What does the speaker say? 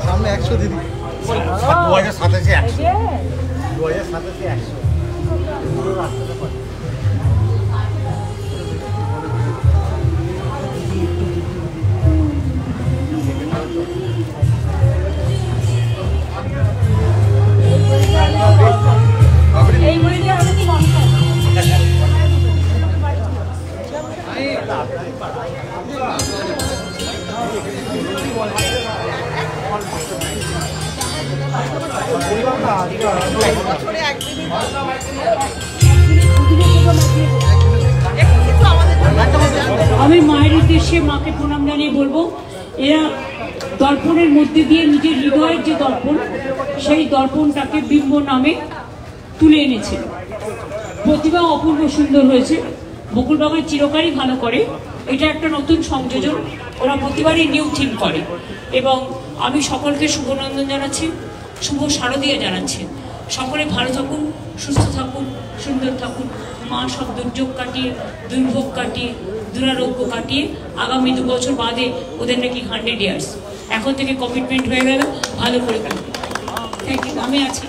সামনে 100 দিদি 2027 100 2027 100 পুরো রাস্তাটা পড়ে এই মইলে আমি কি মন আমি মায়ের উদ্দেশ্যে মাকে প্রণাম জানিয়ে বলবো এরা দর্পণের মধ্যে দিয়ে নিজের হৃদয়ের যে দর্পণ সেই দর্পণটাকে বিম্ব নামে তুলে এনেছে। প্রতিভা অপূর্ব সুন্দর হয়েছে। বকুল বাগান চিরকালই ভালো করে, এটা একটা নতুন সংযোজন, ওরা প্রতিবারই নিউ থিম করে। এবং আমি সকলকে শুভনন্দন জানাচ্ছি, শুভ শারদীয়া জানাচ্ছি। সকলে ভালো থাকুন, সুস্থ থাকুন, সুন্দর থাকুন। মা সব দুর্যোগ কাটিয়ে, দুর্ভোগ কাটিয়ে, দুরারোগ্য কাটিয়ে আগামী 2 বছর বাদে ওদের নাকি 100 ইয়ার্স, এখন থেকে কমিটমেন্ট হয়ে গেল, ভালো করে করবে। Thank you. আমি আছি।